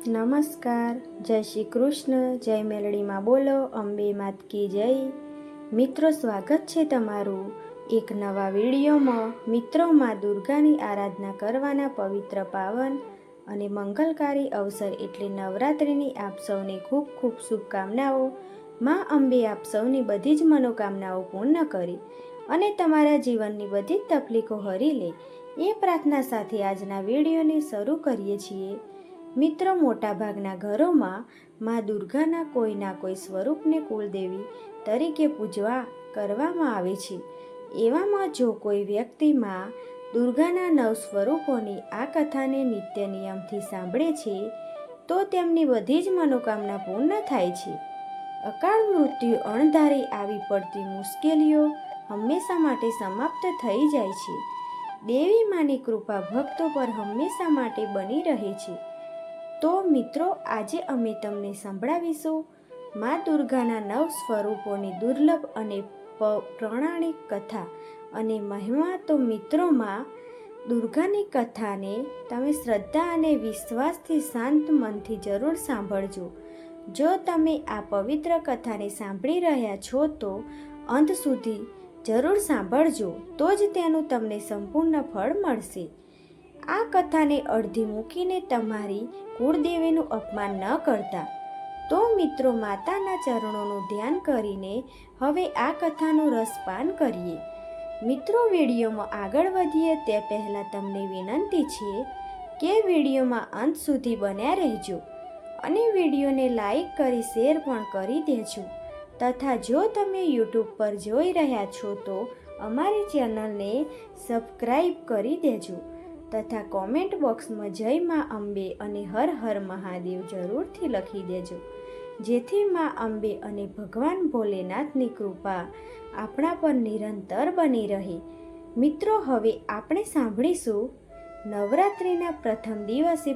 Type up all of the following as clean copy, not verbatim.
નમસ્કાર, જય શ્રી કૃષ્ણ, જય મેલડીમાં બોલો, અંબે માત કી જય. મિત્રો, સ્વાગત છે તમારું એક નવા વિડીયોમાં. મિત્રો, માં દુર્ગાની આરાધના કરવાના પવિત્ર, પાવન અને મંગલકારી અવસર એટલે નવરાત્રિની આપ સૌને ખૂબ ખૂબ શુભકામનાઓ. માં અંબે આપ સૌની બધી જ મનોકામનાઓ પૂર્ણ કરી અને તમારા જીવનની બધી જ તકલીફો હરી લે એ પ્રાર્થના સાથે આજના વિડીયોને શરૂ કરીએ છીએ. મિત્રો, મોટાભાગના ઘરોમાં માં દુર્ગાના કોઈના કોઈ સ્વરૂપને કુળદેવી તરીકે પૂજવા કરવામાં આવે છે. એવામાં જો કોઈ વ્યક્તિ માં દુર્ગાના 9 સ્વરૂપોની આ કથાને નિત્ય નિયમથી સાંભળે છે તો તેમની બધી જ મનોકામના પૂર્ણ થાય છે. અકાળ મૃત્યુ, અણધારી આવી પડતી મુશ્કેલીઓ હંમેશા માટે સમાપ્ત થઈ જાય છે. દેવી માની કૃપા ભક્તો પર હંમેશા માટે બની રહે છે. તો મિત્રો, આજે અમે તમને સંભળાવીશું માં દુર્ગાના 9 સ્વરૂપોની દુર્લભ અને પૌરાણિક કથા અને મહિમા. તો મિત્રો, માં દુર્ગાની કથાને તમે શ્રદ્ધા અને વિશ્વાસથી શાંત મનથી જરૂર સાંભળજો. જો તમે આ પવિત્ર કથાને સાંભળી રહ્યા છો તો અંત સુધી જરૂર સાંભળજો, તો જ તેનું તમને સંપૂર્ણ ફળ મળશે. આ કથાને અડધી મૂકીને તમારી કુળદેવીનું અપમાન ન કરતા. તો મિત્રો, માતાના ચરણોનું ધ્યાન કરીને હવે આ કથાનું રસપાન કરીએ. મિત્રો, વિડીયોમાં આગળ વધીએ તે પહેલાં તમને વિનંતી છે કે વિડીયોમાં અંત સુધી બન્યા રહેજો અને વિડીયોને લાઈક કરી શેર પણ કરી દેજો. તથા જો તમે યુટ્યુબ પર જોઈ રહ્યા છો તો અમારી ચેનલને સબસ્ક્રાઈબ કરી દેજો તથા કોમેન્ટ બોક્સમાં જય માં અંબે અને હર હર મહાદેવ જરૂરથી લખી દેજો, જેથી માં અંબે અને ભગવાન ભોલેનાથની કૃપા આપણા પર નિરંતર બની રહે. મિત્રો, હવે આપણે સાંભળીશું નવરાત્રિના પ્રથમ દિવસે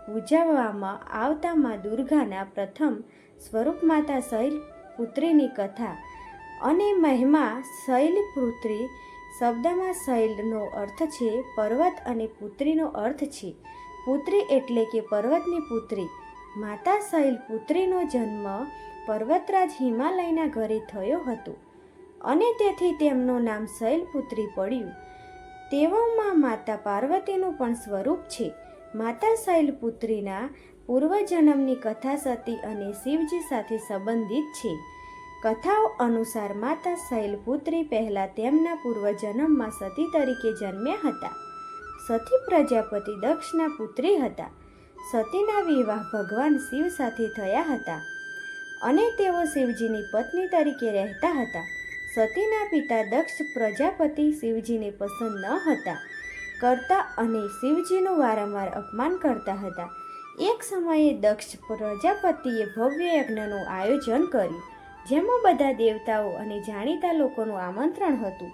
પૂજાવવામાં આવતા માં દુર્ગાના પ્રથમ સ્વરૂપ માતા શૈલપુત્રીની કથા અને મહિમા. શૈલપુત્રી શબ્દમાં શૈલનો અર્થ છે પર્વત અને પુત્રીનો અર્થ છે પુત્રી એટલે કે પર્વતની પુત્રી. માતા શૈલપુત્રીનો જન્મ પર્વતરાજ હિમાલયના ઘરે થયો હતો અને તેથી તેમનું નામ શૈલપુત્રી પડ્યું. તેવામાં માતા પાર્વતીનું પણ સ્વરૂપ છે. માતા શૈલપુત્રીના પૂર્વજન્મની કથા સતી અને શિવજી સાથે સંબંધિત છે. કથાઓ અનુસાર માતા શૈલપુત્રી પહેલાં તેમના પૂર્વજન્મમાં સતી તરીકે જન્મ્યા હતા. સતી પ્રજાપતિ દક્ષના પુત્રી હતા. સતીના વિવાહ ભગવાન શિવ સાથે થયા હતા અને તેઓ શિવજીની પત્ની તરીકે રહેતા હતા. સતીના પિતા દક્ષ પ્રજાપતિ શિવજીને પસંદ ન હતા કરતા અને શિવજીનું વારંવાર અપમાન કરતા હતા. એક સમયે દક્ષ પ્રજાપતિએ ભવ્ય યજ્ઞનું આયોજન કર્યું જેમાં બધા દેવતાઓ અને જાણીતા લોકોનું આમંત્રણ હતું,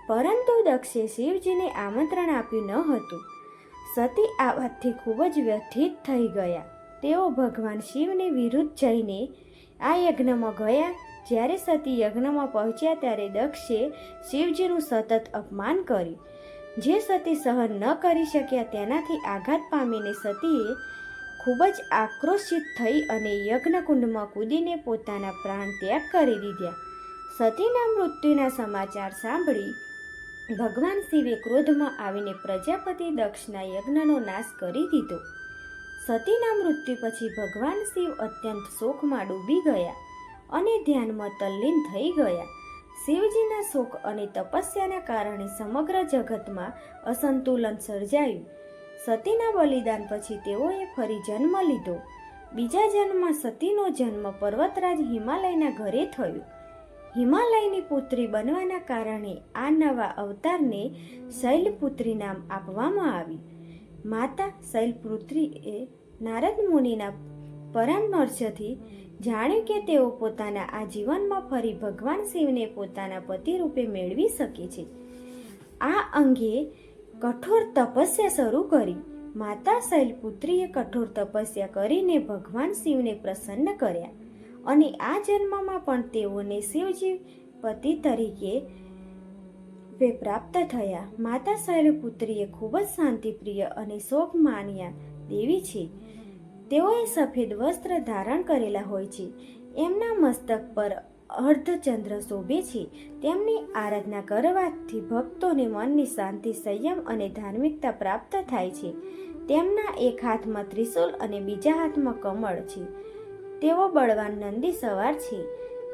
પરંતુ દક્ષે શિવજીને આમંત્રણ આપ્યું ન હતું. સતી આ વાતથી ખૂબ જ વ્યથિત થઈ ગયા. તેઓ ભગવાન શિવની વિરુદ્ધ જઈને આ યજ્ઞમાં ગયા. જ્યારે સતી યજ્ઞમાં પહોંચ્યા ત્યારે દક્ષે શિવજીનું સતત અપમાન કર્યું, જે સતી સહન ન કરી શક્યા. તેનાથી આઘાત પામીને સતીએ ખૂબ જ આક્રોશિત થઈ અને યજ્ઞકુંડમાં કૂદીને પોતાના પ્રાણ ત્યાગ કરી દીધા. સતીના મૃત્યુના સમાચાર સાંભળી ભગવાન શિવે ક્રોધમાં આવીને પ્રજાપતિ દક્ષના યજ્ઞનો નાશ કરી દીધો. સતીના મૃત્યુ પછી ભગવાન શિવ અત્યંત શોકમાં ડૂબી ગયા અને ધ્યાનમાં તલ્લીન થઈ ગયા. શિવજીના શોક અને તપસ્યાના કારણે સમગ્ર જગતમાં અસંતુલન સર્જાયું. સતીના બલિદાન પછી તેઓએ ફરી જન્મ લીધો. બીજા જન્મમાં સતીનો જન્મ પર્વતરાજ હિમાલયના ઘરે થયો. હિમાલયની પુત્રી બનવાના કારણે આ નવા અવતારને શૈલપુત્રી નામ આપવામાં આવ્યું. માતા શૈલપુત્રીએ નારદ મુનિના પરામર્શથી જાણ્યું કે તેઓ પોતાના આ જીવનમાં ફરી ભગવાન શિવને પોતાના પતિ રૂપે મેળવી શકે છે. આ અંગે કઠોર તપસ્યા શરૂ કરી. માતા શૈલપુત્રીએ કઠોર તપસ્યા કરીને ભગવાન શિવને પ્રસન્ન કર્યા અને આ જન્મમાં પણ તેઓને શિવજી પતિ તરીકે પ્રાપ્ત થયા. માતા શૈલપુત્રીએ ખૂબ જ શાંતિપ્રિય અને શોભ માન્યા દેવી છે. તેઓએ સફેદ વસ્ત્ર ધારણ કરેલા હોય છે. એમના મસ્તક પર અર્ધચંદ્ર શોભે છે. તેમની આરાધના કરવાથી ભક્તોને મનની શાંતિ, સંયમ અને ધાર્મિકતા પ્રાપ્ત થાય છે. તેમના એક હાથમાં ત્રિશૂલ અને બીજા હાથમાં કમળ છે. તેઓ બળવાન નંદી સવાર છે.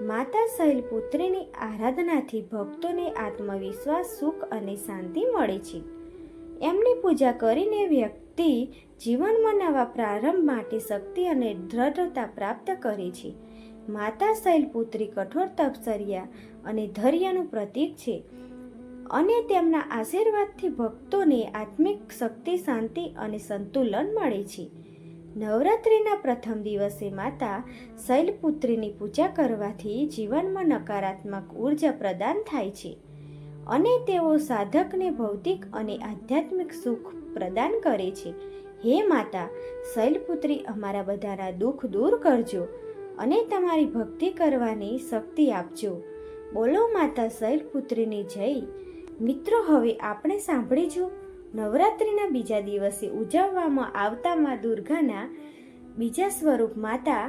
માતા શૈલપુત્રીની આરાધનાથી ભક્તોને આત્મવિશ્વાસ, સુખ અને શાંતિ મળે છે. એમની પૂજા કરીને વ્યક્તિ જીવનમાં નવા પ્રારંભ માટે શક્તિ અને દ્રઢતા પ્રાપ્ત કરે છે. માતા શૈલપુત્રી કઠોર તપશ્ચર્યા અને ધૈર્યનું પ્રતીક છે અને તેમના આશીર્વાદથી ભક્તોને આત્મિક શક્તિ, શાંતિ અને સંતુલન મળે છે. નવરાત્રિના પ્રથમ દિવસે માતા શૈલપુત્રીની પૂજા કરવાથી જીવનમાં નકારાત્મક ઉર્જા પ્રદાન થાય છે અને તેઓ સાધકને ભૌતિક અને આધ્યાત્મિક સુખ પ્રદાન કરે છે. હે માતા શૈલપુત્રી, અમારા બધાના દુઃખ દૂર કરજો અને તમારી ભક્તિ કરવાની શક્તિ આપજો. બોલો માતા શૈલપુત્રીની જય. મિત્રો, હવે આપણે સાંભળીશું નવરાત્રિના બીજા દિવસે ઉજવવામાં આવતા મા દુર્ગાના બીજા સ્વરૂપ માતા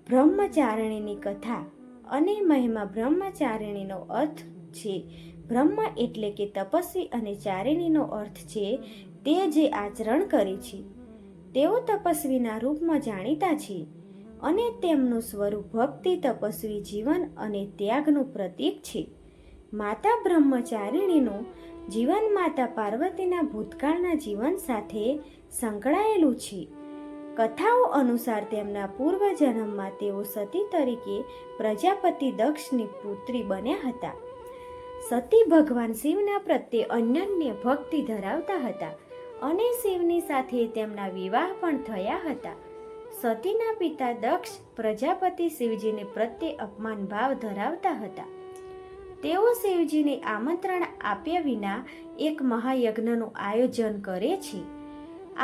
બ્રહ્મચારિણીની કથા અને મહિમા. બ્રહ્મચારિણીનો અર્થ છે બ્રહ્મ એટલે કે તપસ્વી અને ચારિણીનો અર્થ છે તે જે આચરણ કરે છે. તેઓ તપસ્વીના રૂપમાં જાણીતા છે અને તેમનું સ્વરૂપ ભક્તિ, તપસ્વી જીવન અને ત્યાગનું પ્રતીક છે. માતા બ્રહ્મચારિણીનું જીવન માતા પાર્વતીના ભૂતકાળના જીવન સાથે સંકળાયેલું છે. કથાઓ અનુસાર તેમના પૂર્વજન્મમાં તેઓ સતી તરીકે પ્રજાપતિ દક્ષની પુત્રી બન્યા હતા. સતી ભગવાન શિવના પ્રત્યે અનન્ય ભક્તિ ધરાવતા હતા અને શિવની સાથે તેમના વિવાહ પણ થયા હતા. સતીના પિતા દક્ષ પ્રજાપતિ શિવજીને પ્રત્યે અપમાન ભાવ ધરાવતા હતા. તેઓ શિવજીને આમંત્રણ આપ્યા વિના એક મહાયજ્ઞનું આયોજન કરે છે.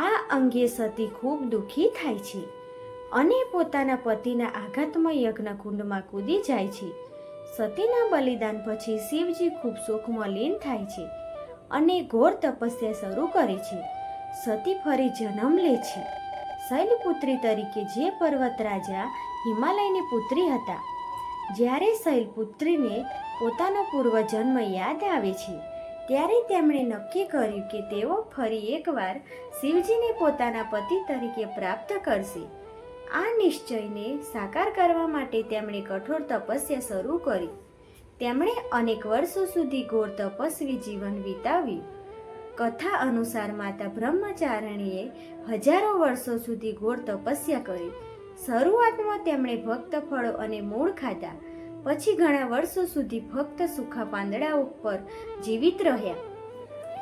આ અંગે સતી ખૂબ દુઃખી થાય છે અને પોતાના પતિના આઘાતમાં યજ્ઞકુંડમાં કૂદી જાય છે. સતીના બલિદાન પછી શિવજી ખૂબ શોકમાં લીન થાય છે અને ઘોર તપસ્યા શરૂ કરે છે. સતી ફરી જન્મ લે છે શૈલપુત્રી તરીકે, જે પર્વત રાજા હિમાલયની પુત્રી હતા. જ્યારે શૈલપુત્રીને પોતાનો પૂર્વજન્મ યાદ આવે છે ત્યારે તેમણે નક્કી કર્યું કે તેઓ ફરી એકવાર શિવજીને પોતાના પતિ તરીકે પ્રાપ્ત કરશે. આ નિશ્ચયને સાકાર કરવા માટે તેમણે કઠોર તપસ્યા શરૂ કરી. તેમણે અનેક વર્ષો સુધી ઘોર તપસ્વી જીવન વિતાવ્યું. કથા અનુસાર માતા બ્રહ્મચારિણીએ હજારો વર્ષો સુધી ઘોર તપસ્યા કરી. શરૂઆતમાં તેમણે ભક્ત ફળો અને મૂળ ખાધા. પછી ઘણા વર્ષો સુધી ફક્ત સૂકા પાંદડાઓ પર જીવિત રહ્યા.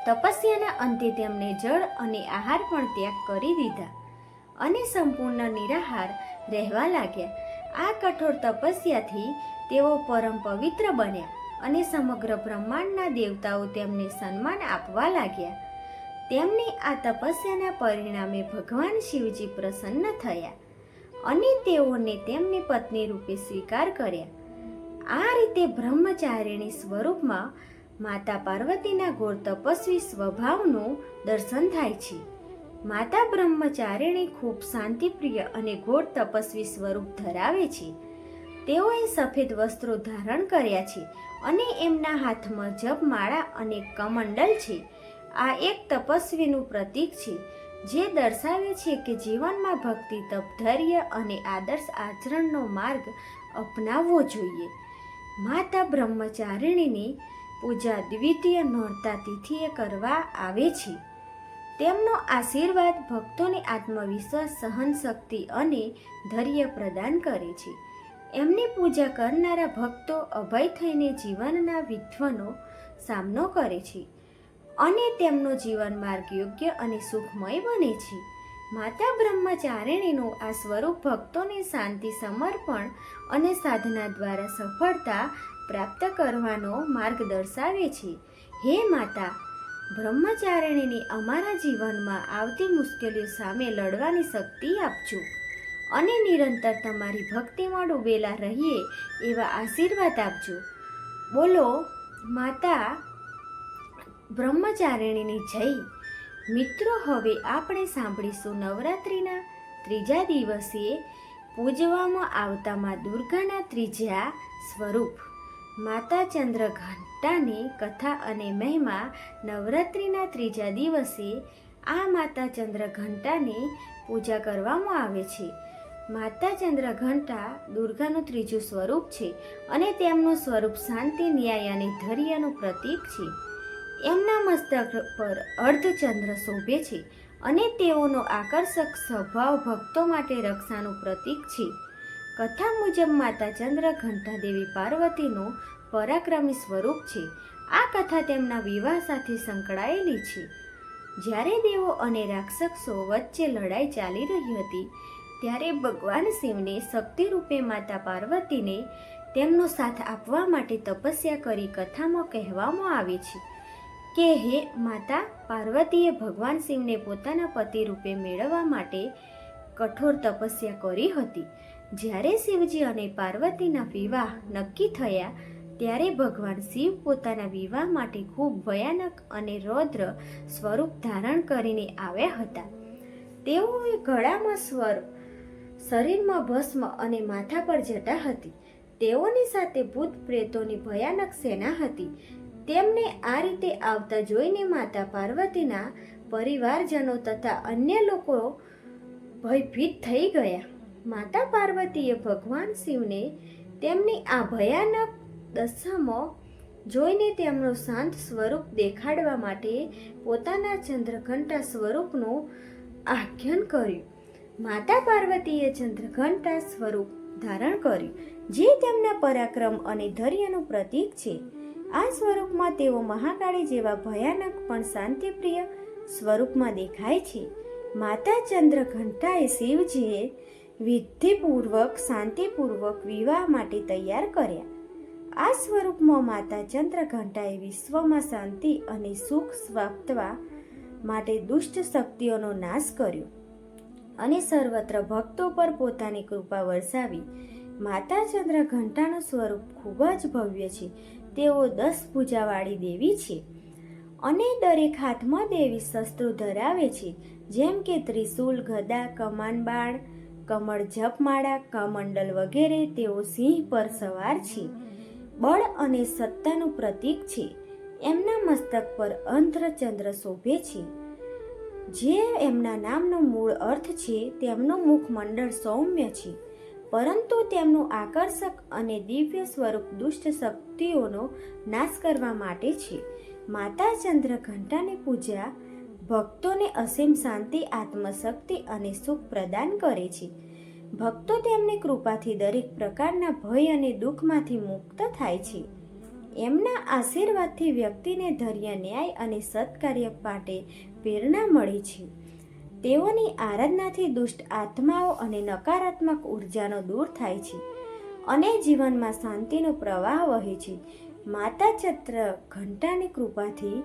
તપસ્યાના અંતે તેમણે જળ અને આહાર પણ ત્યાગ કરી દીધા અને સંપૂર્ણ નિરાહાર રહેવા લાગ્યા. આ કઠોર તપસ્યાથી તેઓ પરમ પવિત્ર બન્યા અને સમગ્ર બ્રહ્માંડના દેવતાઓ તેમને સન્માન આપવા લાગ્યા. તેમની આ તપસ્યાના પરિણામે ભગવાન શિવજી પ્રસન્ન થયા અને તેઓને તેમની પત્ની રૂપે સ્વીકાર કર્યા. આ રીતે બ્રહ્મચારિણી સ્વરૂપમાં માતા પાર્વતીના ઘોર તપસ્વી સ્વભાવનું દર્શન થાય છે. માતા બ્રહ્મચારિણી ખૂબ શાંતિપ્રિય અને ઘોર તપસ્વી સ્વરૂપ ધરાવે છે. તેઓએ સફેદ વસ્ત્રો ધારણ કર્યા છે અને એમના હાથમાં જપમાળા અને કમંડલ છે. આ એક તપસ્વીનું પ્રતીક છે જે દર્શાવે છે કે જીવનમાં ભક્તિ, તપ, ધૈર્ય અને આદર્શ આચરણનો માર્ગ અપનાવવો જોઈએ. માતા બ્રહ્મચારિણીની પૂજા દ્વિતીય નોરતા તિથિએ કરવા આવે છે. તેમનો આશીર્વાદ ભક્તોને આત્મવિશ્વાસ, સહનશક્તિ અને ધૈર્ય પ્રદાન કરે છે. એમની પૂજા કરનારા ભક્તો અભય થઈને જીવનના વિઘ્નનો સામનો કરે છે અને તેમનો જીવન માર્ગ યોગ્ય અને સુખમય બને છે. માતા બ્રહ્મચારિણીનું આ સ્વરૂપ ભક્તોને શાંતિ, સમર્પણ અને સાધના દ્વારા સફળતા પ્રાપ્ત કરવાનો માર્ગ દર્શાવે છે. હે માતા બ્રહ્મચારિણીની અમારા જીવનમાં આવતી મુશ્કેલીઓ સામે લડવાની શક્તિ આપજો અને નિરંતર તમારી ભક્તિમાં ડૂબેલા રહીએ એવા આશીર્વાદ આપજો. બોલો માતા બ્રહ્મચારિણીની જય. મિત્રો, હવે આપણે સાંભળીશું નવરાત્રિના ત્રીજા દિવસે પૂજવામાં આવતા મા દુર્ગાના ત્રીજા સ્વરૂપ માતા ચંદ્રઘંટાની કથા અને મહિમા. નવરાત્રિના ત્રીજા દિવસે આ માતા ચંદ્રઘંટાની પૂજા કરવામાં આવે છે. માતા ચંદ્રઘંટા દુર્ગાનું ત્રીજું સ્વરૂપ છે અને તેમનું સ્વરૂપ શાંતિ, ન્યાય અને ધૈર્યનું પ્રતીક છે. એમના મસ્તક પર અર્ધચંદ્ર શોભે છે અને તેઓનો આકર્ષક સ્વભાવ ભક્તો માટે રક્ષાનું પ્રતીક છે. કથા મુજબ માતા ચંદ્રઘંટા દેવી પાર્વતીનું પરાક્રમી સ્વરૂપ છે. આ કથા તેમના વિવાહ સાથે સંકળાયેલી છે. જ્યારે દેવો અને રાક્ષસો વચ્ચે લડાઈ ચાલી રહી હતી ત્યારે ભગવાન શિવને શક્તિ રૂપે માતા પાર્વતીને તેમનો સાથ આપવા માટે તપસ્યા કરી. કથામાં કહેવામાં આવે છે કે હે માતા પાર્વતીએ ભગવાન શિવને પોતાના પતિ રૂપે મેળવવા માટે કઠોર તપસ્યા કરી હતી. જ્યારે શિવજી અને પાર્વતીના વિવાહ નક્કી થયા ત્યારે ભગવાન શિવ પોતાના વિવાહ માટે ખૂબ ભયાનક અને રૌદ્ર સ્વરૂપ ધારણ કરીને આવ્યા હતા. તેઓએ ગળામાં સ્વર, શરીરમાં ભસ્મ અને માથા પર જટા હતી. તેઓની સાથે ભૂત પ્રેતોની ભયાનક સેના હતી. તેમને આ રીતે આવતા જોઈને માતા પાર્વતીના પરિવારજનો તથા અન્ય લોકો ભયભીત થઈ ગયા. માતા પાર્વતીએ ભગવાન શિવને તેમની આ ભયાનક દશામાં જોઈને તેમનું શાંત સ્વરૂપ દેખાડવા માટે પોતાના ચંદ્રઘંટા સ્વરૂપનું આખ્યાન કર્યું. માતા પાર્વતીએ ચંદ્રઘંટા સ્વરૂપ ધારણ કર્યું જે તેમના પરાક્રમ અને ધૈર્યનું પ્રતીક છે. આ સ્વરૂપમાં તેઓ મહાકાળી જેવા ભયાનક પણ શાંતિપ્રિય સ્વરૂપમાં દેખાય છે. માતા ચંદ્રઘંટાએ શિવજીએ વિધિપૂર્વક શાંતિપૂર્વક વિવાહ માટે તૈયાર કર્યા. આ સ્વરૂપમાં માતા ચંદ્રઘંટાએ વિશ્વમાં શાંતિ અને સુખ સ્થાપવા માટે દુષ્ટ શક્તિઓનો નાશ કર્યો અને સર્વત્ર ભક્તો પર પોતાની કૃપા વરસાવી. માતા ચંદ્રઘંટાનું સ્વરૂપ ખૂબ જ ભવ્ય છે. તેઓ 10 ભુજાવાળી દેવી છે અને દરેક હાથમાં દેવી શસ્ત્રો ધરાવે છે, જેમ કે ત્રિશૂલ, ગદા, કમાન, બાણ, કમળ, જપમાળા, કમંડલ વગેરે. તેઓ સિંહ પર સવાર છે, બળ અને સત્તાનું પ્રતીક છે. એમના મસ્તક પર અર્ધચંદ્ર શોભે છે, જે એમના નામનો મૂળ અર્થ છે. તેમનું મુખમંડળ સૌમ્ય છે, પરંતુ તેમનું આકર્ષક અને દિવ્ય સ્વરૂપ દુષ્ટ શક્તિઓનો નાશ કરવા માટે છે. માતા ચંદ્રઘંટાની પૂજા ભક્તોને અસીમ શાંતિ, આત્મશક્તિ અને સુખ પ્રદાન કરે છે. ભક્તો તેમની કૃપાથી દરેક પ્રકારના ભય અને દુઃખમાંથી મુક્ત થાય છે. એમના આશીર્વાદથી વ્યક્તિને ધૈર્ય, ન્યાય અને સત્કાર્ય માટે પ્રેરણા મળે છે. તેઓની આરાધનાથી દુષ્ટ આત્માઓ અને નકારાત્મક ઉર્જાનો દૂર થાય છે અને જીવનમાં શાંતિનો પ્રવાહ વહે છે. માતા ચંદ્રઘંટાની કૃપાથી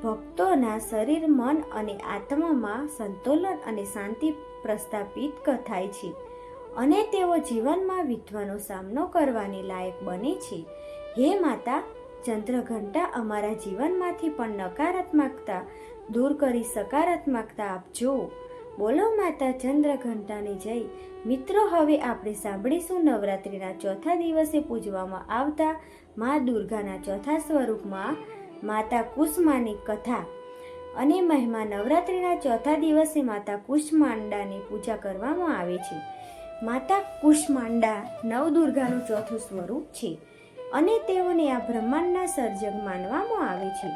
ભક્તોના શરીર, મન અને આત્મામાં સંતુલન અને શાંતિ પ્રસ્થાપિત થાય છે અને તેઓ જીવનમાં વિઘ્નોનો સામનો કરવાની લાયક બને છે. હે માતા ચંદ્રઘંટા, અમારા જીવનમાંથી પણ નકારાત્મકતા દૂર કરી સકારાત્મકતા આપજો. બોલો માતા ચંદ્રઘંટાની જય. મિત્રો, હવે આપણે સાંભળીશું નવરાત્રિના ચોથા દિવસે પૂજવામાં આવતા મા દુર્ગાના ચોથા સ્વરૂપમાં માતા કુષ્માંડાની કથા અને મહિમા. નવરાત્રિના ચોથા દિવસે માતા કુષ્માંડાની પૂજા કરવામાં આવે છે. માતા કુષ્માંડા નવદુર્ગાનું ચોથું સ્વરૂપ છે અને તેઓને આ બ્રહ્માંડના સર્જક માનવામાં આવે છે.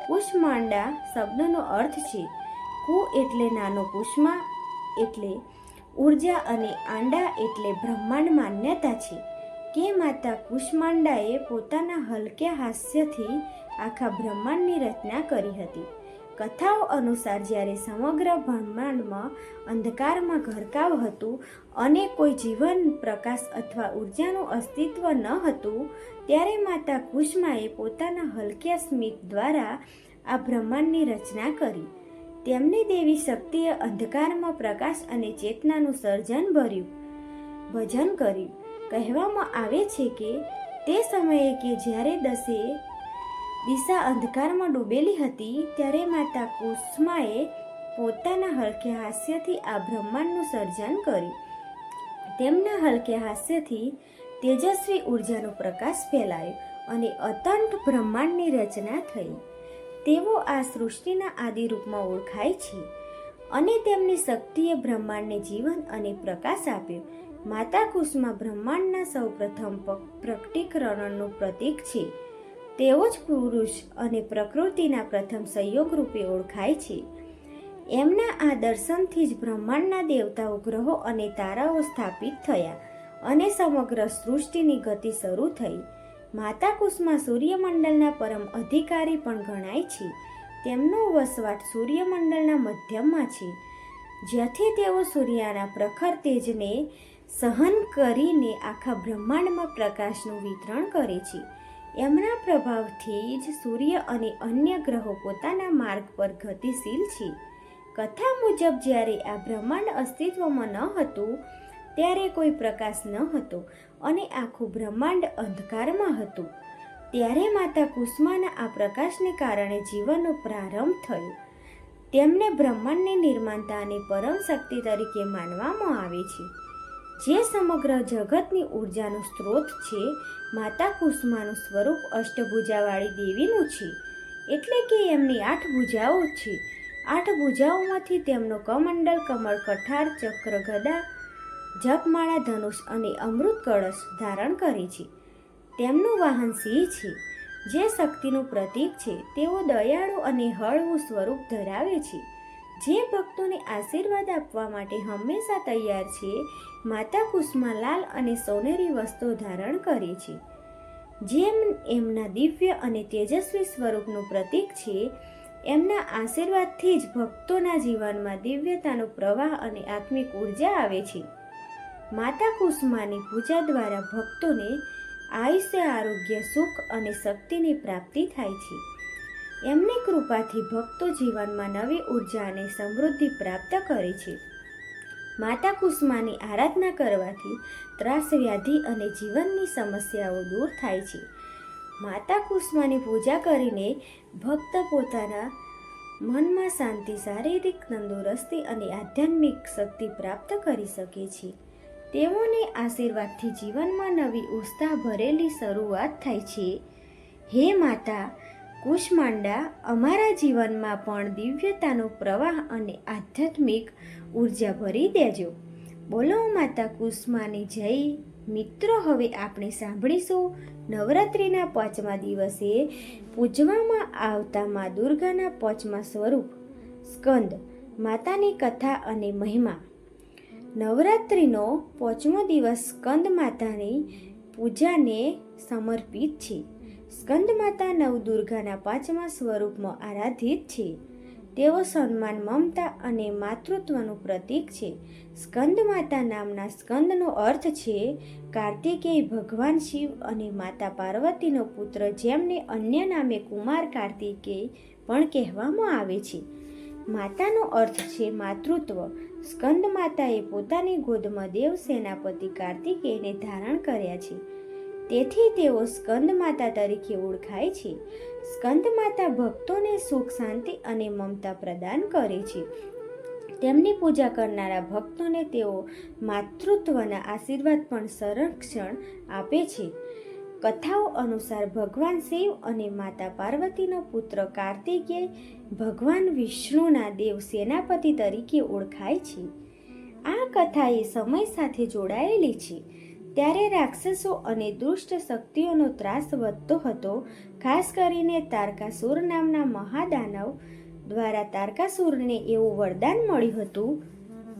કુષ્માંડા શબ્દનો અર્થ છે કુ એટલે નાનો, કુષ્મા એટલે ઉર્જા અને આંડા એટલે બ્રહ્માંડ. માન્યતા છે કે માતા કુષ્માંડાએ પોતાના હલક્યા હાસ્યથી આખા બ્રહ્માંડની રચના કરી હતી. કથાઓ અનુસાર જ્યારે સમગ્ર બ્રહ્માંડમાં અંધકારમાં ગરકાવ હતું અને કોઈ જીવન, પ્રકાશ અથવા ઉર્જાનું અસ્તિત્વ ન હતું, ત્યારે માતા કુષ્માએ પોતાના હલક્યા સ્મિત દ્વારા આ બ્રહ્માંડની રચના કરી. તેમની દેવી શક્તિએ અંધકારમાં પ્રકાશ અને ચેતનાનું સર્જન ભજન કર્યું. કહેવામાં આવે છે કે તે સમયે કે જ્યારે દસે દિશા અંધકારમાં ડૂબેલી હતી, ત્યારે માતા કુષ્માએ પોતાના હલકે હાસ્યથી આ બ્રહ્માંડનું સર્જન કર્યું. તેમના હલકે હાસ્યથી તેજસ્વી ઉર્જાનો પ્રકાશ ફેલાયો અને અતંત બ્રહ્માંડની રચના થઈ. તેઓ આ સૃષ્ટિના આદિરૂપમાં ઓળખાય છે અને તેમની શક્તિએ બ્રહ્માંડને જીવન અને પ્રકાશ આપ્યો. માતા કુસુમા બ્રહ્માંડના સૌપ્રથમ પ્રકટીકરણનું પ્રતીક છે. તેઓ જ પુરુષ અને પ્રકૃતિના પ્રથમ સંયોગ રૂપે ઓળખાય છે. એમના આ દર્શનથી જ બ્રહ્માંડના દેવતાઓ, ગ્રહો અને તારાઓ સ્થાપિત થયા અને સમગ્ર સૃષ્ટિની ગતિ શરૂ થઈ. માતા કુસુમા સૂર્યમંડળના પરમ અધિકારી પણ ગણાય છે. તેમનો વસવાટ સૂર્યમંડળના મધ્યમાં છે, જ્યાંથી તેઓ સૂર્યના પ્રખર તેજને સહન કરીને આખા બ્રહ્માંડમાં પ્રકાશનું વિતરણ કરે છે. એમના પ્રભાવથી જ સૂર્ય અને અન્ય ગ્રહો પોતાના માર્ગ પર ગતિશીલ છે. કથા મુજબ જ્યારે આ બ્રહ્માંડ અસ્તિત્વમાં ન હતું ત્યારે કોઈ પ્રકાશ ન હતો અને આખું બ્રહ્માંડ અંધકારમાં હતું. ત્યારે માતા કુસુમાના આ પ્રકાશને કારણે જીવનનો પ્રારંભ થયો. તેમને બ્રહ્માંડની નિર્માતા અને પરમ શક્તિ તરીકે માનવામાં આવે છે, જે સમગ્ર જગતની ઉર્જાનો સ્ત્રોત છે. માતા કુસુમાનું સ્વરૂપ અષ્ટભુજાવાળી દેવીનું છે, એટલે કે એમની 8 ભુજાઓ છે. 8 ભુજાઓમાંથી તેમનો કમંડલ, કમળ, કઠાર, ચક્ર, ગદા, જપમાળા, ધનુષ અને અમૃત કળશ ધારણ કરે છે. તેમનું વાહન સિંહ છે, જે શક્તિનું પ્રતીક છે. તેઓ દયાળુ અને હળવું સ્વરૂપ ધરાવે છે, જે ભક્તોને આશીર્વાદ આપવા માટે હંમેશા તૈયાર છે. માતા કુસુમા લાલ અને સોનેરી વસ્ત્રો ધારણ કરે છે, જેમ એમના દિવ્ય અને તેજસ્વી સ્વરૂપનું પ્રતીક છે. એમના આશીર્વાદથી જ ભક્તોના જીવનમાં દિવ્યતાનો પ્રવાહ અને આત્મિક ઉર્જા આવે છે. માતા કુસુમાની પૂજા દ્વારા ભક્તોને આયુષ્ય, આરોગ્ય, સુખ અને શક્તિની પ્રાપ્તિ થાય છે. એમની કૃપાથી ભક્તો જીવનમાં નવી ઉર્જા અને સમૃદ્ધિ પ્રાપ્ત કરે છે. માતા કુસુમાની આરાધના કરવાથી ત્રાસ, વ્યાધિ અને જીવનની સમસ્યાઓ દૂર થાય છે. માતા કુસુમાની પૂજા કરીને ભક્ત પોતાના મનમાં શાંતિ, શારીરિક તંદુરસ્તી અને આધ્યાત્મિક શક્તિ પ્રાપ્ત કરી શકે છે. તેઓને આશીર્વાદથી જીવનમાં નવી ઉત્સાહ ભરેલી શરૂઆત થાય છે. હે માતા કુષ્માંડા, અમારા જીવનમાં પણ દિવ્યતાનો પ્રવાહ અને આધ્યાત્મિક ઉર્જા ભરી દેજો. બોલો માતા કુસુમાની જય. મિત્રો, હવે આપણે સાંભળીશું નવરાત્રિના 5મા દિવસે પૂજવામાં આવતા મા દુર્ગાના 5મા સ્વરૂપ સ્કંદ માતાની કથા અને મહિમા. નવરાત્રિનો 5મો દિવસ સ્કંદ માતાની પૂજાને સમર્પિત છે. સ્કંદ માતા નવદુર્ગાના 5મા સ્વરૂપમાં આરાધિત છે. તેઓ સન્માન, મમતા અને માતૃત્વનું પ્રતીક છે. સ્કંદ માતા નામના સ્કંદનો અર્થ છે કાર્તિકેય, ભગવાન શિવ અને માતા પાર્વતીનો પુત્ર, જેમને અન્ય નામે કુમાર કાર્તિકેય પણ કહેવામાં આવે છે. માતાનો અર્થ છે માતૃત્વ. સ્કંદ માતાએ પોતાની ગોદમાં દેવ સેનાપતિ કાર્તિકેયને ધારણ કર્યા છે, તેથી તેઓ સ્કંદ માતા તરીકે ઓળખાય છે. સ્કંદ માતા ભક્તોને સુખ, શાંતિ અને મમતા પ્રદાન કરે છે. તેમની પૂજા કરનારા ભક્તોને તેઓ માતૃત્વના આશીર્વાદ પણ સંરક્ષણ આપે છે. કથાઓ અનુસાર ભગવાન શિવ અને માતા પાર્વતીનો પુત્ર કાર્તિકેય ભગવાન વિષ્ણુના દેવ સેનાપતિ તરીકે ઓળખાય છે. આ કથા એ સમય સાથે જોડાયેલી છે. ત્યારે રાક્ષસો અને દુષ્ટ શક્તિઓનો ત્રાસ વધતો હતો. ખાસ કરીને તારકાસુર નામના મહાદાનવ દ્વારા તારકાસુરને એવું વરદાન મળ્યું હતું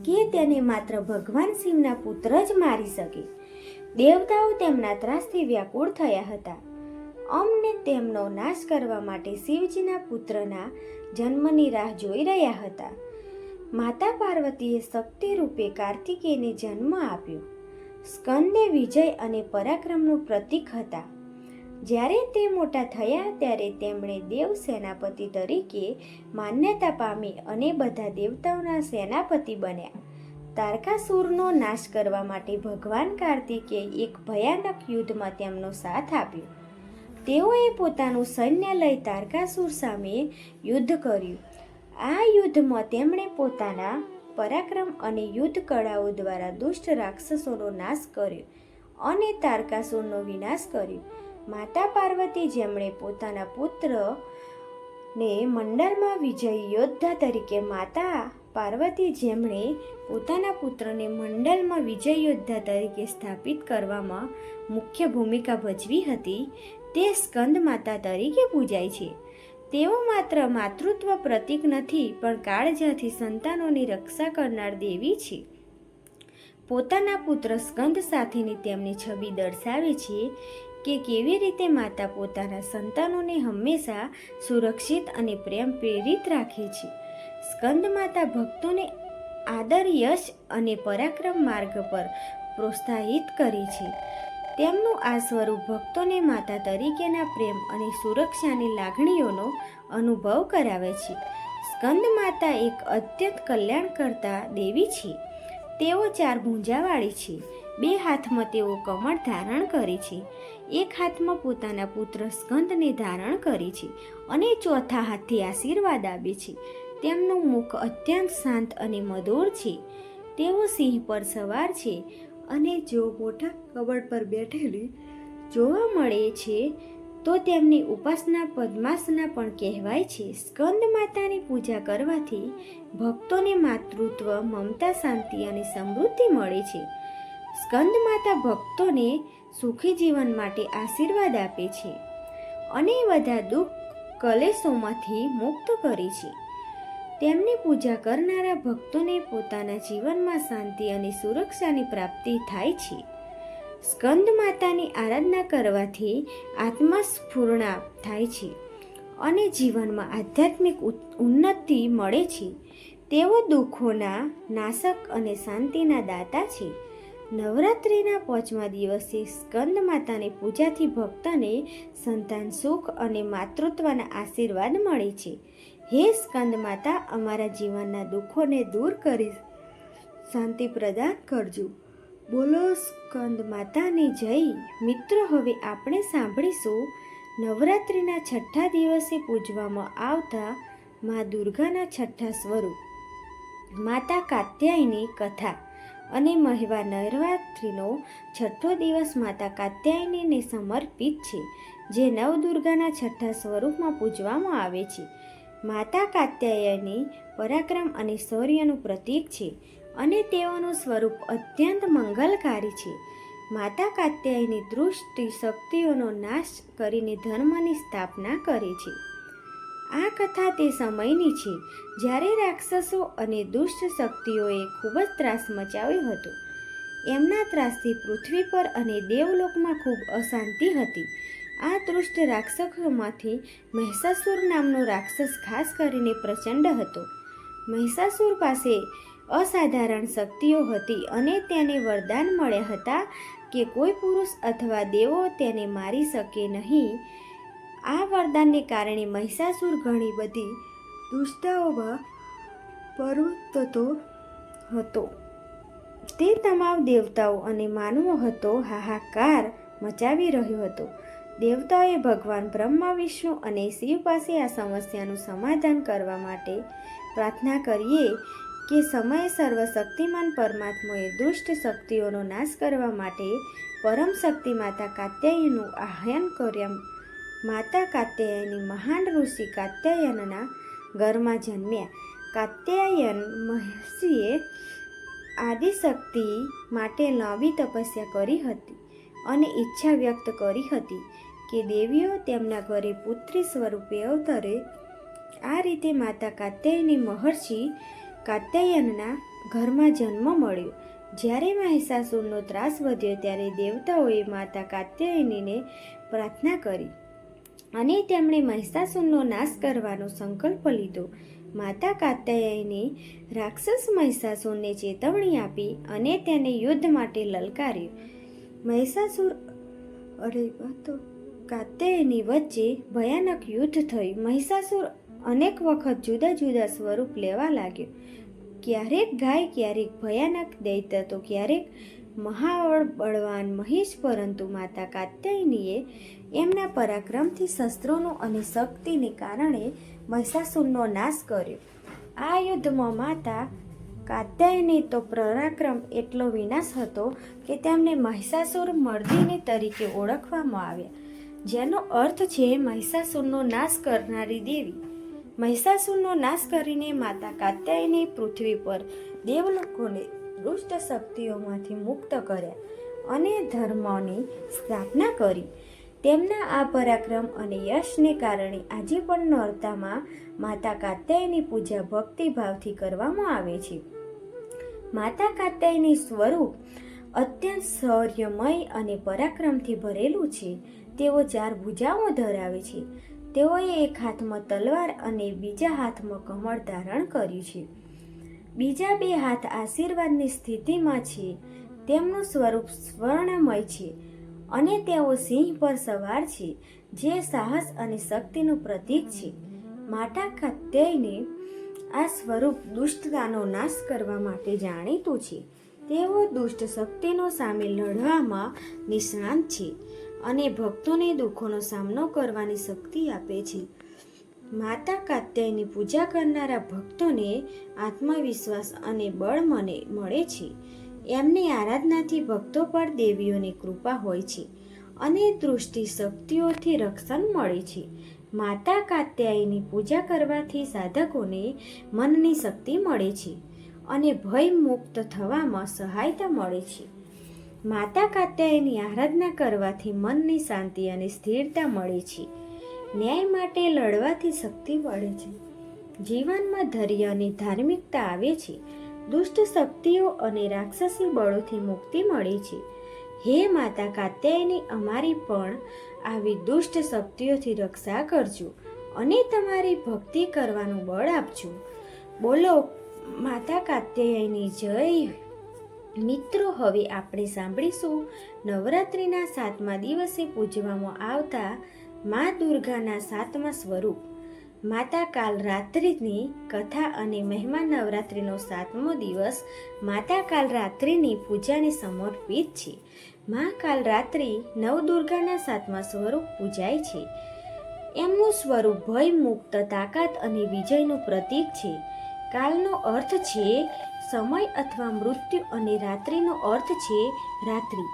કે તેને માત્ર ભગવાન શિવના પુત્ર જ મારી શકે. દેવતાઓ તેમના ત્રાસથી વ્યાકુળ થયા હતા. અમને તેમનો નાશ કરવા માટે શિવજીના પુત્રના જન્મની રાહ જોઈ રહ્યા હતા. માતા પાર્વતીએ શક્તિ રૂપે કાર્તિકેયને જન્મ આપ્યો. સ્કંદે વિજય અને પરાક્રમનું પ્રતીક હતા. જ્યારે તે મોટા થયા ત્યારે તેમણે દેવ સેનાપતિ તરીકે માન્યતા પામી અને બધા દેવતાઓના સેનાપતિ બન્યા. તારકાસુરનો નાશ કરવા માટે ભગવાન કાર્તિકેય એક ભયાનક યુદ્ધમાં તેમનો સાથ આપ્યો. તેઓએ પોતાનું સૈન્ય લઈ તારકાસુર સામે યુદ્ધ કર્યું. આ યુદ્ધમાં તેમણે પોતાના પરાક્રમ અને યુદ્ધ કળાઓ દ્વારા દુષ્ટ રાક્ષસોનો નાશ કર્યો અને તારકાસુરનો વિનાશ કર્યો. માતા પાર્વતી, જેમણે પોતાના પુત્રને મંડળમાં વિજયી યોદ્ધા તરીકે માતા પાર્વતી જેમણે પોતાના પુત્રને મંડળમાં વિજય યોદ્ધા તરીકે સ્થાપિત કરવામાં મુખ્ય ભૂમિકા ભજવી હતી, તે સ્કંદ માતા તરીકે પૂજાય છે. તેઓ માત્ર માતૃત્વ પ્રતીક નથી, પણ કાળજાથી સંતાનોની રક્ષા કરનાર દેવી છે. પોતાના પુત્ર સ્કંદ સાથેની તેમની છબી દર્શાવે છે કે કેવી રીતે માતા પોતાના સંતાનોને હંમેશા સુરક્ષિત અને પ્રેમ પ્રેરિત રાખે છે. સ્કંદ માતા ભક્તોને આદર, યશ અને પરાક્રમ માર્ગ પર પ્રોત્સાહિત કરે છે. તેમનું આ સ્વરૂપ ભક્તોને માતા તરીકેના પ્રેમ અને સુરક્ષાની લાગણીઓનો અનુભવ કરાવે છે. સ્કંદ માતા એક અત્યંત કલ્યાણકર્તા દેવી છે. તેઓ 4 ભુજાવાળી છે. 2 હાથમાં તેઓ કમળ ધારણ કરે છે. એક હાથમાં પોતાના પુત્ર સ્કંદને ધારણ કરે છે અને ચોથા હાથથી આશીર્વાદ આપે છે. તેમનું મુખ અત્યંત શાંત અને મધુર છે. તેઓ સિંહ પર સવાર છે અને જો મોટા કમળ પર બેઠેલી જોવા મળે છે તો તેમની ઉપાસના પદ્માસના પણ કહેવાય છે. સ્કંદ માતાની પૂજા કરવાથી ભક્તોને માતૃત્વ, મમતા, શાંતિ અને સમૃદ્ધિ મળે છે. સ્કંદ માતા ભક્તોને સુખી જીવન માટે આશીર્વાદ આપે છે અને બધા દુઃખ કલેશોમાંથી મુક્ત કરે છે. તેમની પૂજા કરનારા ભક્તોને પોતાના જીવનમાં શાંતિ અને સુરક્ષાની પ્રાપ્તિ થાય છે. સ્કંદ માતાની આરાધના કરવાથી આત્મસ્ફૂર્ણા થાય છે અને જીવનમાં આધ્યાત્મિક ઉન્નતિ મળે છે. તેઓ દુઃખોના નાશક અને શાંતિના દાતા છે. નવરાત્રિના 5મા દિવસે સ્કંદ માતાની પૂજાથી ભક્તને સંતાન સુખ અને માતૃત્વના આશીર્વાદ મળે છે. હે સ્કંદ માતા, અમારા જીવનના દુઃખોને દૂર કરી શાંતિ પ્રદાન કરજો. બોલો સ્કંદ માતાની જય. મિત્રો, હવે આપણે સાંભળીશું નવરાત્રિના 6થા દિવસે પૂજવામાં આવતા મા દુર્ગાના 6થા સ્વરૂપ માતા કાત્યાયની કથા અને મહિમા. નવરાત્રિનો 6થો દિવસ માતા કાત્યાયનીને સમર્પિત છે, જે નવદુર્ગાના 6થા સ્વરૂપમાં પૂજવામાં આવે છે. માતા કાત્યાયની પરાક્રમ અને શૌર્યનું પ્રતીક છે અને તેઓનું સ્વરૂપ અત્યંત મંગલકારી છે. માતા કાત્યાયની દુષ્ટ શક્તિઓનો નાશ કરીને ધર્મની સ્થાપના કરે છે. આ કથા તે સમયની છે જ્યારે રાક્ષસો અને દુષ્ટ શક્તિઓએ ખૂબ જ ત્રાસ મચાવ્યો હતો. એમના ત્રાસથી પૃથ્વી પર અને દેવલોકમાં ખૂબ અશાંતિ હતી. આ દુષ્ટ રાક્ષસોમાંથી મહિષાસુર નામનો રાક્ષસ ખાસ કરીને પ્રચંડ હતો. મહિષાસુર પાસે અસાધારણ શક્તિઓ હતી અને તેને વરદાન મળ્યા હતા કે કોઈ પુરુષ અથવા દેવો તેને મારી શકે નહીં. આ વરદાનને કારણે મહિષાસુર ઘણી બધી દુષ્ટતાઓમાં પ્રવૃત્ત હતો. તે તમામ દેવતાઓ અને માનવો હતો હાહાકાર મચાવી રહ્યો હતો. દેવતાઓએ ભગવાન બ્રહ્મા, વિષ્ણુ અને શિવ પાસે આ સમસ્યાનું સમાધાન કરવા માટે પ્રાર્થના કરીએ કે સમયે સર્વશક્તિમાન પરમાત્માએ દુષ્ટ શક્તિઓનો નાશ કરવા માટે પરમ શક્તિ માતા કાત્યાયનનું આહ્વાન કર્યા. માતા કાત્યાયની મહાન ઋષિ કાત્યાયનના ઘરમાં જન્મ્યા. કાત્યાયન મહર્ષિએ આદિશક્તિ માટે લાંબી તપસ્યા કરી હતી અને ઈચ્છા વ્યક્ત કરી હતી કે દેવીઓ તેમના ઘરે પુત્રી સ્વરૂપે અવતરે. આ રીતે માતા કાત્યાયની મહર્ષિ કાત્યાયનના ઘરમાં જન્મ મળ્યો. જ્યારે મહિષાસુરનો ત્રાસ વધ્યો ત્યારે દેવતાઓએ માતા કાત્યાયનીને પ્રાર્થના કરી અને તેમણે મહિષાસુરનો નાશ કરવાનો સંકલ્પ લીધો. માતા કાત્યાયની રાક્ષસ મહિષાસુરને ચેતવણી આપી અને તેને યુદ્ધ માટે લલકાર્યો. મહિષાસુર કાત્યાયની વચ્ચે ભયાનક યુદ્ધ થયું. મહિષાસુર અનેક વખત જુદા જુદા સ્વરૂપ લેવા લાગ્યો. ક્યારેક ગાય, ક્યારેક ભયાનક દૈત્ય, તો ક્યારેક મહાબળવાન મહિષ. પરંતુ માતા કાત્યાયનીએ એમના પરાક્રમથી, શસ્ત્રોનો અને શક્તિને કારણે મહિષાસુરનો નાશ કર્યો. આ યુદ્ધમાં માતા કાત્યાયની તો પરાક્રમ એટલો વિનાશ હતો કે તેમને મહિષાસુર મર્દિની તરીકે ઓળખવામાં આવ્યા, જેનો અર્થ છે મહિષાસુરનો નાશ કરનારી દેવી. મહિષાસુરનો નાશ કરીને માતા કાત્યાયની પૃથ્વી પર દેવલોકોને દુષ્ટ શક્તિઓમાંથી મુક્ત કર્યા અને ધર્મની સ્થાપના કરી. તેમના આ પરાક્રમ અને યશને કારણે આજે પણ નોરતામાં માતા કાત્યાયની પૂજા ભક્તિભાવથી કરવામાં આવે છે. માતા કાત્યાયની સ્વરૂપ અત્યંત શૌર્યમય અને પરાક્રમથી ભરેલું છે. તેઓ 4 ભુજાઓ ધરાવે છે. તેઓએ એક હાથમાં તલવાર અને બીજા હાથમાં કમળ ધારણ કર્યું છે. બીજા 2 હાથ આશીર્વાદની સ્થિતિમાં છે. તેમનું સ્વરૂપ સ્વર્ણમય છે અને તેઓ સિંહ પર સવાર છે, જે સાહસ અને શક્તિનું પ્રતીક છે. માતા કાત્યાયને આ સ્વરૂપ દુષ્ટતાનો નાશ કરવા માટે જાણીતું છે. તેઓ દુષ્ટ શક્તિનો સામે લડવામાં નિષ્ણાત છે અને ભક્તોને દુઃખોનો સામનો કરવાની શક્તિ આપે છે. માતા કાત્યાયની પૂજા કરનારા ભક્તોને આત્મવિશ્વાસ અને બળ મળે છે. એમની આરાધનાથી ભક્તો પર દેવીઓની કૃપા હોય છે અને દૃષ્ટિ શક્તિઓથી રક્ષણ મળે છે. માતા કાત્યાયની પૂજા કરવાથી સાધકોને મનની શક્તિ મળે છે અને ભય મુક્ત થવામાં સહાયતા મળે છે. માતા કાત્યાયની આરાધના કરવાથી મનની શાંતિ અને સ્થિરતા મળે છે. ન્યાય માટે લડવાથી શક્તિ મળે છે. જીવનમાં ધૈર્ય અને ધાર્મિકતા આવે છે. દુષ્ટ શક્તિઓ અને રાક્ષસી બળોથી મુક્તિ મળે છે. હે માતા કાત્યાયની અમારી પણ આવી દુષ્ટ શક્તિઓથી રક્ષા કરજો અને તમારી ભક્તિ કરવાનું બળ આપજો. બોલો માતા કાત્યાયની જય. મિત્રો, હવે આપણે સાંભળીશું નવરાત્રિના 7મા દિવસે પૂજવામાં આવતા મા દુર્ગાના 7મા સ્વરૂપ માતા કાલરાત્રિની કથા અને મહિમા. નવરાત્રિનો 7મો દિવસ માતા કાલરાત્રિની પૂજાને સમર્પિત છે. મા કાલરાત્રિ નવદુર્ગાના 7મા સ્વરૂપ પૂજાય છે. એમનું સ્વરૂપ ભય મુક્ત, તાકાત અને વિજયનું પ્રતીક છે. કાલનો અર્થ છે સમય અથવા મૃત્યુ અને રાત્રિનો અર્થ છે રાત્રિ.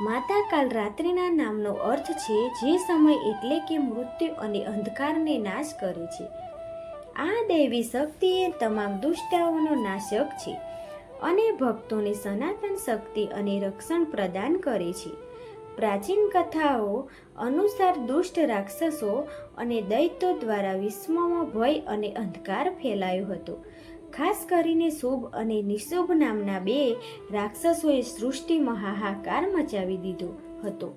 માતા કાલરાત્રિના નામનો અર્થ છે જે સમય એટલે કે મૃત્યુ અને અંધકારને નાશ કરે છે. આ દૈવી શક્તિ એ તમામ દુષ્ટતાઓનો નાશક છે અને ભક્તોને સનાતન શક્તિ અને રક્ષણ પ્રદાન કરે છે. પ્રાચીન કથાઓ અનુસાર દુષ્ટ રાક્ષસો અને દૈત્યો દ્વારા વિશ્વમાં ભય અને અંધકાર ફેલાયો હતો. ખાસ કરીને શુભ અને નિશુભ નામના 2 રાક્ષસોએ સૃષ્ટિમાં હાહાકાર મચાવી દીધો હતો.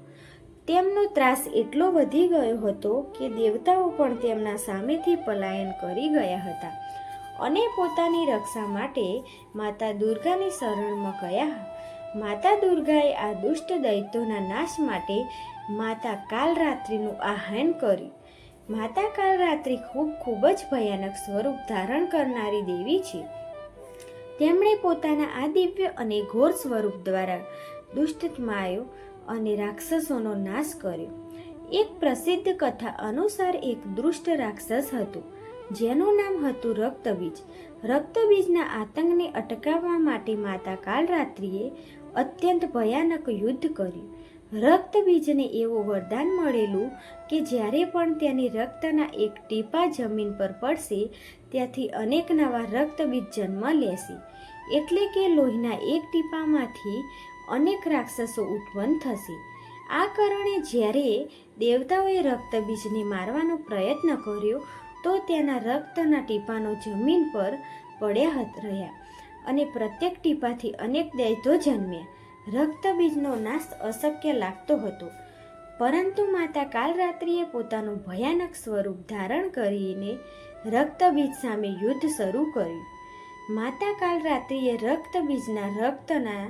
તેમનો ત્રાસ એટલો વધી ગયો હતો કે દેવતાઓ પણ તેમના સામેથી પલાયન કરી ગયા હતા અને પોતાની રક્ષા માટે માતા દુર્ગાની શરણમાં ગયા. માતા દુર્ગાએ આ દુષ્ટ દૈત્યોના નાશ માટે માતા કાલરાત્રિનું આહ્વાન કર્યું. માતા કાલરાત્રિ ખૂબ જ ભયાનક સ્વરૂપ ધારણ કરનારી દેવી છે. તેમણે પોતાના આ દિવ્ય અને ઘોર સ્વરૂપ દ્વારા દુષ્ટ માયો અને રાક્ષસોનો નાશ કર્યો. એક પ્રસિદ્ધ કથા અનુસાર એક દુષ્ટ રાક્ષસ હતું જેનું નામ હતું રક્તબીજ. રક્તબીજના આતંકને અટકાવવા માટે માતા કાલરાત્રિએ અત્યંત ભયાનક યુદ્ધ કર્યું. રક્તબીજને એવું વરદાન મળેલું કે જ્યારે પણ તેની રક્તના એક ટીપા જમીન પર પડશે ત્યાંથી અનેક નવા રક્તબીજ જન્મ લેશે. એટલે કે લોહીના એક ટીપામાંથી અનેક રાક્ષસો ઉત્પન્ન થશે. આ કારણે જ્યારે દેવતાઓએ રક્તબીજને મારવાનો પ્રયત્ન કર્યો તો તેના રક્તના ટીપાનો જમીન પર પડ્યા રહ્યા અને પ્રત્યેક ટીપાથી અનેક દૈત્યો જન્મ્યા. રક્તબીજનો નાશ અશક્ય લાગતો હતો, પરંતુ માતા કાલરાત્રિએ પોતાનું ભયાનક સ્વરૂપ ધારણ કરીને રક્તબીજ સામે યુદ્ધ શરૂ કર્યું. માતા કાલરાત્રિએ રક્તબીજના રક્તના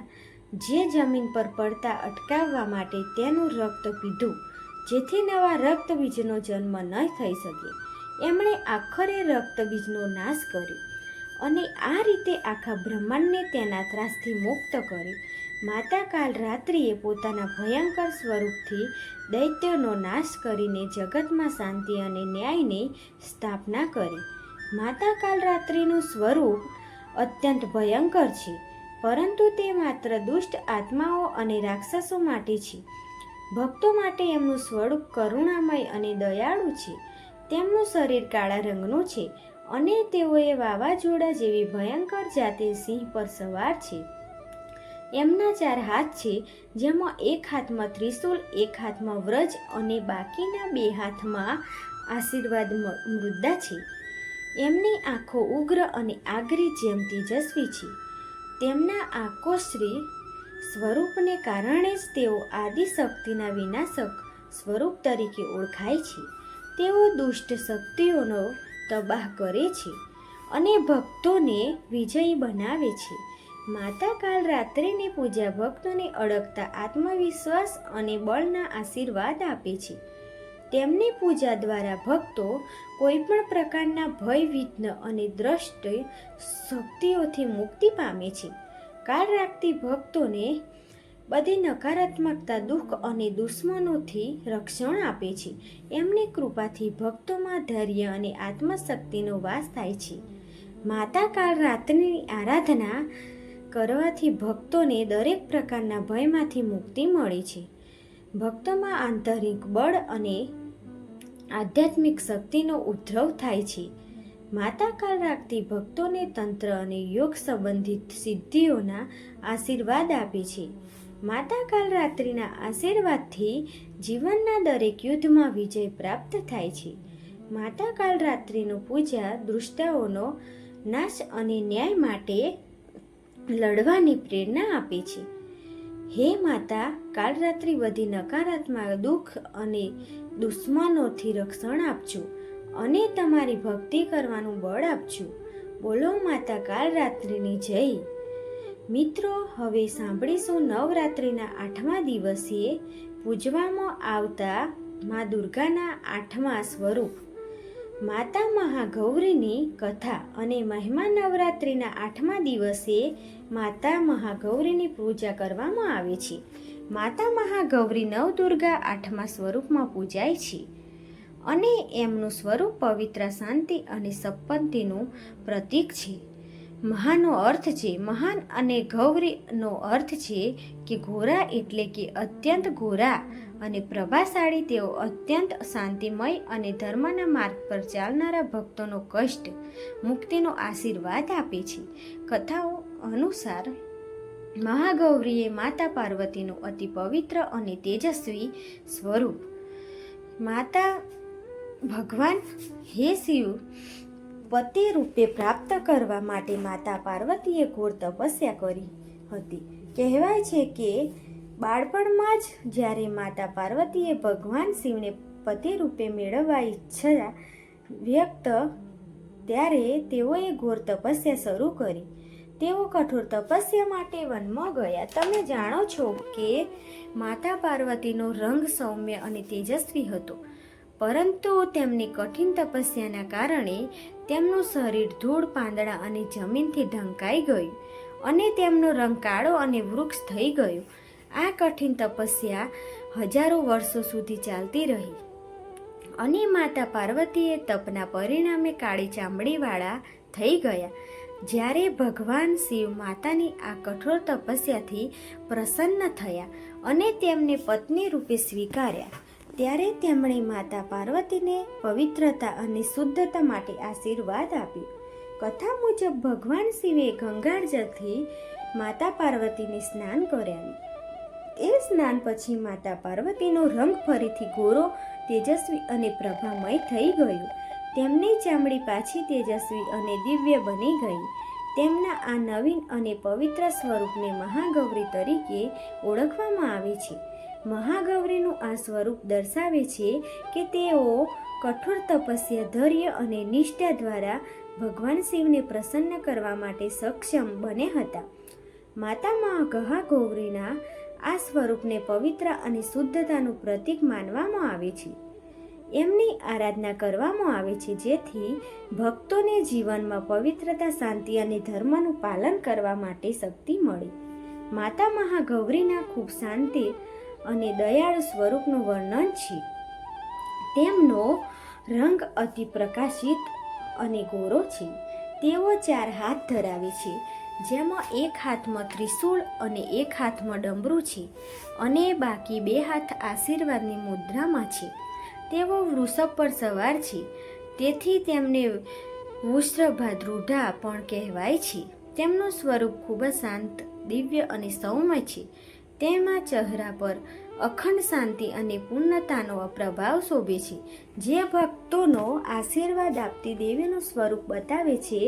જે જમીન પર પડતા અટકાવવા માટે તેનું રક્ત પીધું, જેથી નવા રક્તબીજનો જન્મ ન થઈ શકે. એમણે આખરે રક્તબીજનો નાશ કર્યો અને આ રીતે આખા બ્રહ્માંડને તેના ત્રાસથી મુક્ત કર્યું. માતા કાલરાત્રિએ પોતાના ભયંકર સ્વરૂપથી દૈત્યોનો નાશ કરીને જગતમાં શાંતિ અને ન્યાયની સ્થાપના કરી. માતા કાલરાત્રિનું સ્વરૂપ અત્યંત ભયંકર છે, પરંતુ તે માત્ર દુષ્ટ આત્માઓ અને રાક્ષસો માટે છે. ભક્તો માટે એમનું સ્વરૂપ કરુણામય અને દયાળુ છે. તેમનું શરીર કાળા રંગનું છે અને તેઓએ વાવાઝોડા જેવી ભયંકર જાતે સિંહ પર સવાર છે. એમના 4 હાથ છે, જેમાં એક હાથમાં ત્રિશૂલ, એક હાથમાં વ્રજ અને બાકીના 2 હાથમાં આશીર્વાદ મુદ્રા છે. એમની આંખો ઉગ્ર અને આગરી જેમ તેજસ્વી છે. તેમના આકોશ્રી સ્વરૂપને કારણે જ તેઓ આદિશક્તિના વિનાશક સ્વરૂપ તરીકે ઓળખાય છે. તેઓ દુષ્ટ શક્તિઓનો તબાહ કરે છે અને ભક્તોને વિજયી બનાવે છે. માતા કાલરાત્રિની પૂજા ભક્તોને અડગતા આત્મવિશ્વાસ અને બળના આશીર્વાદ આપે છે. તેમની પૂજા દ્વારા ભક્તો કોઈ પણ પ્રકારના ભય, વિઘ્ન અને દ્રષ્ટ શક્તિઓથી મુક્તિ પામે છે. કાલરાત્રિ ભક્તોને બધી નકારાત્મકતા, દુઃખ અને દુશ્મનોથી રક્ષણ આપે છે. એમની કૃપાથી ભક્તોમાં ધૈર્ય અને આત્મશક્તિનો વાસ થાય છે. માતા કાલરાત્રિની આરાધના કરવાથી ભક્તોને દરેક પ્રકારના ભયમાંથી મુક્તિ મળે છે. ભક્તોમાં આંતરિક બળ અને આધ્યાત્મિક શક્તિનો ઉદ્ભવ થાય છે. માતા કાલરાત્રિ ભક્તોને તંત્ર અને યોગ સંબંધિત સિદ્ધિઓના આશીર્વાદ આપે છે. માતા કાલરાત્રિના આશીર્વાદથી જીવનના દરેક યુદ્ધમાં વિજય પ્રાપ્ત થાય છે. માતા કાલરાત્રિનું પૂજા દુષ્ટતાઓનો નાશ અને ન્યાય માટે લડવાની પ્રેરણા આપે છે. હે માતા કાલરાત્રિ, બધી નકારાત્મક, દુઃખ અને દુશ્મનોથી રક્ષણ આપજો અને તમારી ભક્તિ કરવાનું બળ આપજો. બોલો માતા કાલરાત્રિની જય. મિત્રો, હવે સાંભળીશું નવરાત્રિના 8મા દિવસે પૂજવામાં આવતા મા દુર્ગાના 8મા સ્વરૂપ માતા મહાગૌરીની કથા અને મહિમા. નવરાત્રિના 8મા દિવસે માતા મહાગૌરીની પૂજા કરવામાં આવે છે. માતા મહાગૌરી નવદુર્ગા 8મા સ્વરૂપમાં પૂજાય છે અને એમનું સ્વરૂપ પવિત્ર, શાંતિ અને સંપત્તિનું પ્રતીક છે. મહાનો અર્થ છે મહાન અને ગૌરીનો અર્થ છે કે ગોરા, એટલે કે અત્યંત ગોરા અને પ્રભાશાળી. તેઓ અત્યંત શાંતિમય અને ધર્મના માર્ગ પર ચાલનારા ભક્તોનો કષ્ટ મુક્તિનો આશીર્વાદ આપે છે. કથાઓ અનુસાર મહાગૌરીએ માતા પાર્વતીનું અતિ પવિત્ર અને તેજસ્વી સ્વરૂપ. માતા ભગવાન હે શિવ પતિ રૂપે પ્રાપ્ત કરવા માટે માતા પાર્વતીએ ઘોર તપસ્યા કરી હતી. કહેવાય છે કે બાળપણમાં જ જ્યારે માતા પાર્વતીએ ભગવાન શિવને પતિ રૂપે મેળવવા ઈચ્છા વ્યક્ત ત્યારે તેઓએ ઘોર તપસ્યા શરૂ કરી. તેઓ કઠોર તપસ્યા માટે વનમાં ગયા. તમે જાણો છો કે માતા પાર્વતીનો રંગ સૌમ્ય અને તેજસ્વી હતો, પરંતુ તેમની કઠિન તપસ્યાના કારણે તેમનું શરીર ધૂળ, પાંદડા અને જમીનથી ઢંકાઈ ગયું અને તેમનો રંગ કાળો અને વૃક્ષ થઈ ગયો. આ કઠિન તપસ્યા હજારો વર્ષો સુધી ચાલતી રહી અને માતા પાર્વતીએ તપના પરિણામે કાળી ચામડીવાળા થઈ ગયા. જ્યારે ભગવાન શિવ માતાની આ કઠોર તપસ્યાથી પ્રસન્ન થયા અને તેમને પત્ની રૂપે સ્વીકાર્યા, ત્યારે તેમણે માતા પાર્વતીને પવિત્રતા અને શુદ્ધતા માટે આશીર્વાદ આપ્યો. કથા મુજબ ભગવાન શિવે ગંગાજળથી માતા પાર્વતીને સ્નાન કરાવ્યું. એ સ્નાન પછી માતા પાર્વતીનો રંગ ફરીથી ગોરો, તેજસ્વી અને પ્રભામય થઈ ગયો. તેમની ચામડી પાછી તેજસ્વી અને દિવ્ય બની ગઈ. તેમના આ નવીન અને પવિત્ર સ્વરૂપને મહાગૌરી તરીકે ઓળખવામાં આવે છે. મહાગૌરીનું આ સ્વરૂપ દર્શાવે છે કે તેઓ કઠોર તપસ્યા, ધૈર્ય અને નિષ્ઠા દ્વારા ભગવાન શિવને પ્રસન્ન કરવા માટે સક્ષમ બને હતા. માતા મહાગૌરીના આ સ્વરૂપને પવિત્ર અને શુદ્ધતાનું પ્રતીક માનવામાં આવે છે. એમની આરાધના કરવામાં આવે છે જેથી ભક્તોને જીવનમાં પવિત્રતા, શાંતિ અને ધર્મનું પાલન કરવા માટે શક્તિ મળે. માતા મહાગૌરીના ખૂબ શાંતિ અને દયાળુ સ્વરૂપનું વર્ણન છે. તેમનો રંગ અતિ પ્રકાશિત અને ગોરો છે. તેઓ 4 હાથ ધરાવે છે, જેમાં એક હાથમાં ત્રિશૂળ અને એક હાથમાં ડમરું છે, અને બાકી 2 હાથ આશીર્વાદની મુદ્રામાં છે. તેઓ વૃષભ પર સવાર છે, તેથી તેમને વૃષભારૂઢા પણ કહેવાય છે. તેમનું સ્વરૂપ ખૂબ જ શાંત, દિવ્ય અને સૌમ્ય છે. તેમાં ચહેરા પર અખંડ શાંતિ અને પૂર્ણતાનો પ્રભાવ શોભે છે, જે ભક્તોનો આશીર્વાદ આપતી દેવીનું સ્વરૂપ બતાવે છે.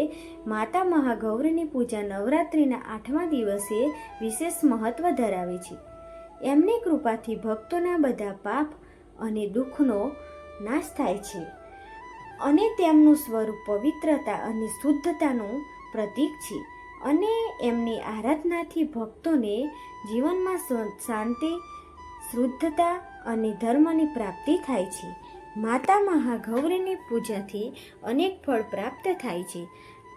માતા મહાગૌરીની પૂજા નવરાત્રિના 8મા દિવસે વિશેષ મહત્વ ધરાવે છે. એમની કૃપાથી ભક્તોના બધા પાપ અને દુઃખનો નાશ થાય છે, અને તેમનું સ્વરૂપ પવિત્રતા અને શુદ્ધતાનું પ્રતીક છે. અને એમની આરાધનાથી ભક્તોને જીવનમાં શાંતિ, શુદ્ધતા અને ધર્મની પ્રાપ્તિ થાય છે. માતા મહાગૌરીની પૂજાથી અનેક ફળ પ્રાપ્ત થાય છે.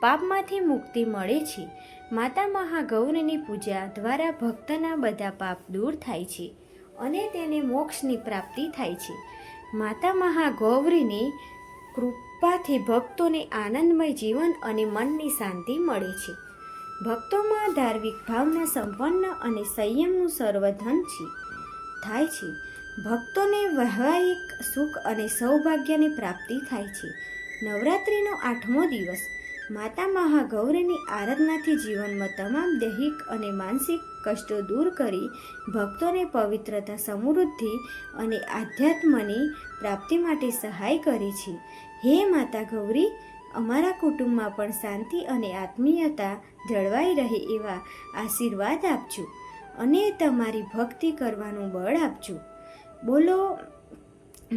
પાપમાંથી મુક્તિ મળે છે. માતા મહાગૌરીની પૂજા દ્વારા ભક્તના બધા પાપ દૂર થાય છે અને તેને મોક્ષની પ્રાપ્તિ થાય છે. માતા મહાગૌરીની કૃપાથી ભક્તોને આનંદમય જીવન અને મનની શાંતિ મળે છે. ભક્તોમાં ધાર્મિક ભાવના સંપન્ન અને સંયમનું સર્વધન થાય છે. ભક્તોને વૈવાહિક સુખ અને સૌભાગ્યની પ્રાપ્તિ થાય છે. નવરાત્રિનો 8મો દિવસ માતા મહાગૌરીની આરાધનાથી જીવનમાં તમામ દૈહિક અને માનસિક કષ્ટો દૂર કરી ભક્તોને પવિત્રતા, સમૃદ્ધિ અને આધ્યાત્મની પ્રાપ્તિ માટે સહાય કરે છે. હે માતા ગૌરી, અમારા કુટુંબમાં પણ શાંતિ અને આત્મીયતા જળવાઈ રહે એવા આશીર્વાદ આપજો અને તમારી ભક્તિ કરવાનું બળ આપજો. બોલો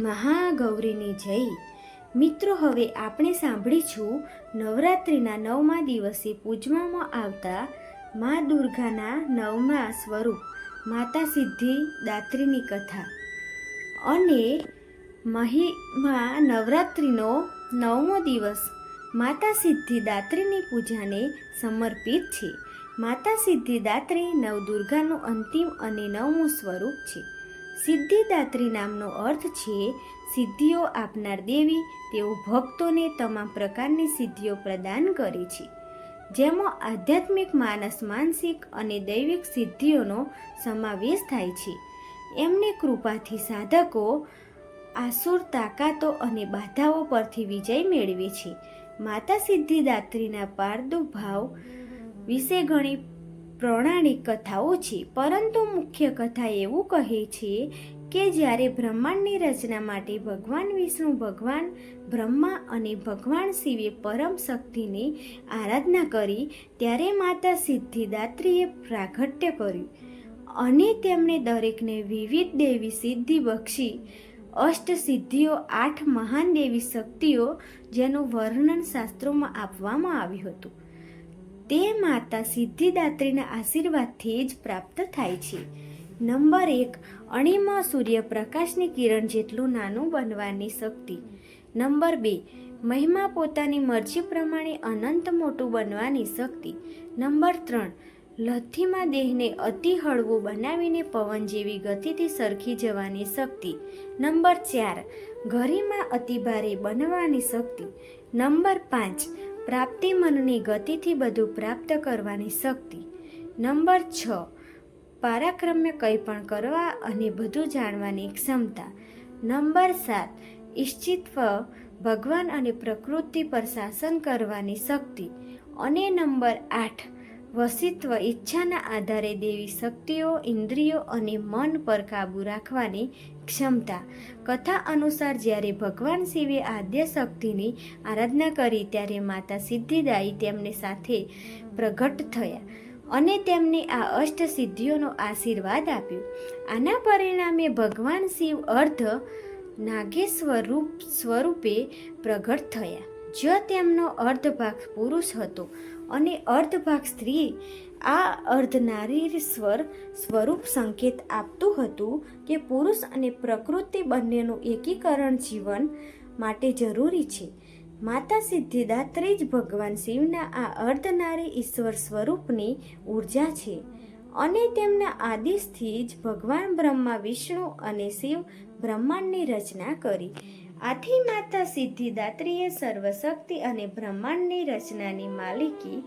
મહાગૌરીની જય. મિત્રો, હવે આપણે સાંભળીશું નવરાત્રિના 9મા દિવસે પૂજવામાં આવતા મા દુર્ગાના 9મા સ્વરૂપ માતા સિદ્ધિદાત્રીની કથા. અને મહિમા નવરાત્રિનો 9મો દિવસ માતા સિદ્ધિદાત્રીની પૂજાને સમર્પિત છે. માતા સિદ્ધિદાત્રી નવદુર્ગાનું અંતિમ અને 9મું સ્વરૂપ છે. સિદ્ધિદાત્રી નામનો અર્થ છે સિદ્ધિઓ આપનાર દેવી. તેઓ ભક્તોને તમામ પ્રકારની સિદ્ધિઓ પ્રદાન કરે છે, જેમાં આધ્યાત્મિક, માનસિક અને દૈવિક સિદ્ધિઓનો સમાવેશ થાય છે. એમની કૃપાથી સાધકો આસુર તાકાતો અને બાધાઓ પરથી વિજય મેળવે છે. માતા સિદ્ધિદાત્રીના પ્રાદુર્ભાવ વિશે ઘણી પૌરાણિક કથાઓ છે, પરંતુ મુખ્ય કથા એવું કહે છે કે જ્યારે બ્રહ્માંડની રચના માટે ભગવાન વિષ્ણુ, ભગવાન બ્રહ્મા અને ભગવાન શિવે પરમ શક્તિની આરાધના કરી, ત્યારે માતા સિદ્ધિદાત્રીએ પ્રાગટ્ય કર્યું અને તેમણે દરેકને વિવિધ દેવી સિદ્ધિ બક્ષી. અષ્ટ સિદ્ધિઓ, 8 મહાન દેવી શક્તિઓ, જેનું વર્ણન શાસ્ત્રોમાં આપવામાં આવ્યું હતું, તે માતા સિદ્ધિદાત્રીના આશીર્વાદથી જ પ્રાપ્ત થાય છે. નંબર 1, અણીમાં સૂર્યપ્રકાશની કિરણ જેટલું નાનું બનવાની શક્તિ. નંબર 2, મહિમા પોતાની મરજી પ્રમાણે અનંત મોટું બનવાની શક્તિ. નંબર 3, લથ્થીમાં દેહને અતિ હળવું બનાવીને પવન જેવી ગતિથી સરકી જવાની શક્તિ. નંબર 4, ઘરીમાં અતિ ભારે બનવાની શક્તિ. નંબર 5, પ્રાપ્તિ મનની ગતિથી બધું પ્રાપ્ત કરવાની શક્તિ. નંબર 6, પારાક્રમ્ય કંઈ પણ કરવા અને બધું જાણવાની ક્ષમતા. નંબર 7, ઈશ્ચિત્વ, ભગવાન અને પ્રકૃતિ પર શાસન કરવાની શક્તિ. અને નંબર 8, વશિત્વ, ઈચ્છાના આધારે દેવી શક્તિઓ, ઇન્દ્રિયો અને મન પર કાબૂ રાખવાની ક્ષમતા. કથા અનુસાર જ્યારે ભગવાન શિવે આદ્ય શક્તિની આરાધના કરી, ત્યારે માતા સિદ્ધિદાયી તેમને સાથે પ્રગટ થયા અને તેમને આ અષ્ટ સિદ્ધિઓનો આશીર્વાદ આપ્યો. આના પરિણામે ભગવાન શિવ અર્ધ નાગેશ્વર સ્વરૂપે પ્રગટ થયા. જો તેમનો અર્ધ ભાગ પુરુષ હતો અને અર્ધ ભાગ સ્ત્રી, આ અર્ધનારીશ્વર સ્વરૂપ સંકેત આપતું હતું કે પુરુષ અને પ્રકૃતિ બંનેનું એકીકરણ જીવન માટે જરૂરી છે. માતા સિદ્ધિદાત્રી જ ભગવાન શિવના આ અર્ધનારી ઈશ્વર સ્વરૂપની ઉર્જા છે અને તેમના આદેશથી જ ભગવાન બ્રહ્મા, વિષ્ણુ અને શિવ બ્રહ્માંડની રચના કરી. આથી માતા સિદ્ધિદાત્રીએ સર્વશક્તિ અને બ્રહ્માંડની રચનાની માલિકી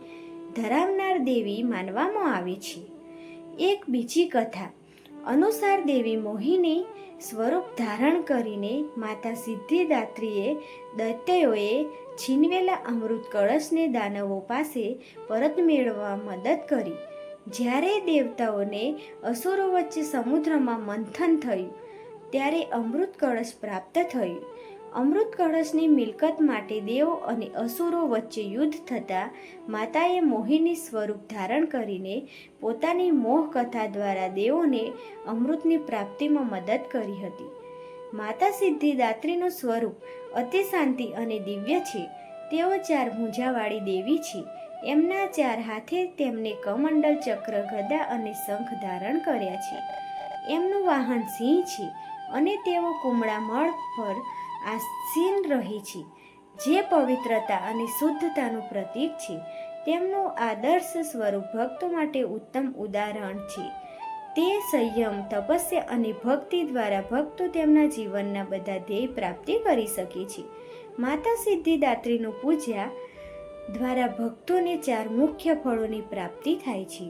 ધરાવનાર દેવી માનવામાં આવે છે. એક બીજી કથા અનુસાર દેવી મોહિની સ્વરૂપ ધારણ કરીને માતા સિદ્ધિદાત્રીએ દૈત્યોએ છીનવેલા અમૃત કળશને દાનવો પાસે પરત મેળવવા મદદ કરી. જ્યારે દેવતાઓને અસુરો વચ્ચે સમુદ્રમાં મંથન થયું ત્યારે અમૃત કળશ પ્રાપ્ત થયું. અમૃત કળશની મિલકત માટે દેવો અને અસુરો વચ્ચે યુદ્ધ થતાં માતાએ મોહિની સ્વરૂપ ધારણ કરીને પોતાની મોહ કથા દ્વારા દેવોને અમૃતની પ્રાપ્તિમાં મદદ કરી હતી. માતા સિદ્ધિદાત્રીનું સ્વરૂપ અતિ શાંતિ અને દિવ્ય છે. તેઓ 4 ભુજાવાળી દેવી છે. એમના 4 હાથે તેમને કમંડલ, ચક્ર, ગદા અને શંખ ધારણ કર્યા છે. એમનું વાહન સિંહ છે અને તેઓ કુમળા મળ પર આસીન રહે છે, જે પવિત્રતા અને શુદ્ધતાનું પ્રતીક છે. તેમનું આદર્શ સ્વરૂપ ભક્તો માટે ઉત્તમ ઉદાહરણ છે. તે સંયમ, તપસ્યા અને ભક્તિ દ્વારા ભક્તો તેમના જીવનના બધા ધ્યેય પ્રાપ્તિ કરી શકે છે. માતા સિદ્ધિદાત્રીનું પૂજા દ્વારા ભક્તોને 4 મુખ્ય ફળોની પ્રાપ્તિ થાય છે.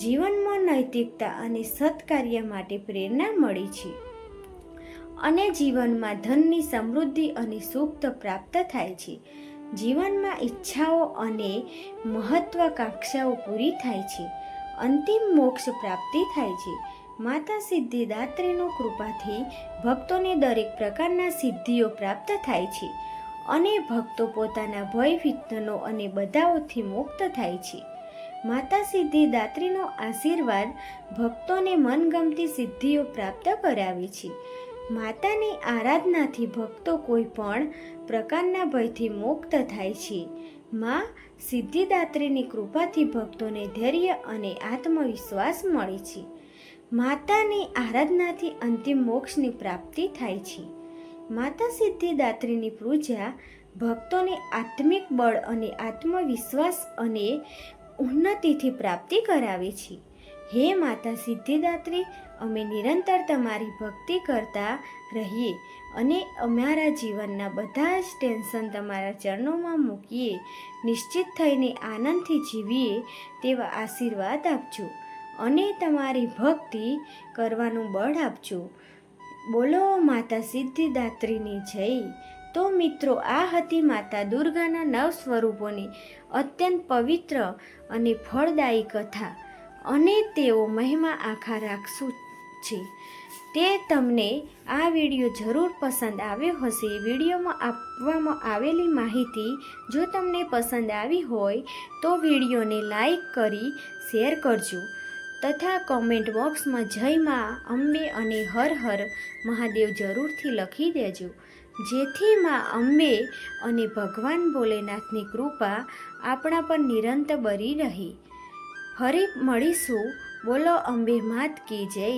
જીવનમાં નૈતિકતા અને સત્કાર્ય માટે પ્રેરણા મળી છે અને જીવનમાં ધનની સમૃદ્ધિ અને સુખ પ્રાપ્ત થાય છે. જીવનમાં ઈચ્છાઓ અને મહત્વાકાંક્ષાઓ પૂરી થાય છે. અંતિમ મોક્ષ પ્રાપ્તિ થાય છે. માતા સિદ્ધિદાત્રીની કૃપાથી ભક્તોને દરેક પ્રકારના સિદ્ધિઓ પ્રાપ્ત થાય છે અને ભક્તો પોતાના ભય, ફિતનો અને બધાઓથી મુક્ત થાય છે. માતા સિદ્ધિદાત્રીનો આશીર્વાદ ભક્તોને મનગમતી સિદ્ધિઓ પ્રાપ્ત કરાવે છે. માતાની આરાધનાથી ભક્તો કોઈ પણ પ્રકારના ભયથી મુક્ત થાય છે. માં સિદ્ધિદાત્રીની કૃપાથી ભક્તોને ધૈર્ય અને આત્મવિશ્વાસ મળે છે. માતાની આરાધનાથી અંતિમ મોક્ષની પ્રાપ્તિ થાય છે. માતા સિદ્ધિદાત્રીની પૂજા ભક્તોને આત્મિક બળ અને આત્મવિશ્વાસ અને ઉન્નતિથી પ્રાપ્તિ કરાવે છે. હે માતા સિદ્ધિદાત્રી, અમે નિરંતર તમારી ભક્તિ કરતા રહીએ અને અમારા જીવનના બધા જ ટેન્શન તમારા ચરણોમાં મૂકીએ નિશ્ચિત થઈને આનંદથી જીવીએ તેવા આશીર્વાદ આપજો અને તમારી ભક્તિ કરવાનું બળ આપજો. બોલો માતા સિદ્ધિદાત્રીની જય. તો મિત્રો, આ હતી માતા દુર્ગાના 9 સ્વરૂપોની અત્યંત પવિત્ર અને ફળદાયી કથા અને તેઓ મહિમા આખા રાખશું છે. તે તમને આ વિડીયો જરૂર પસંદ આવ્યો હશે. વિડીયોમાં આપવામાં આવેલી માહિતી જો તમને પસંદ આવી હોય તો વિડીયોને લાઈક કરી શેર કરજો તથા કોમેન્ટ બોક્સમાં જય માં અંબે અને હર હર મહાદેવ જરૂરથી લખી દેજો, જેથી માં અંબે અને ભગવાન ભોલેનાથની કૃપા આપણા પર નિરંતર બની રહે. ફરી મળીશું. બોલો અંબે માત કી જય.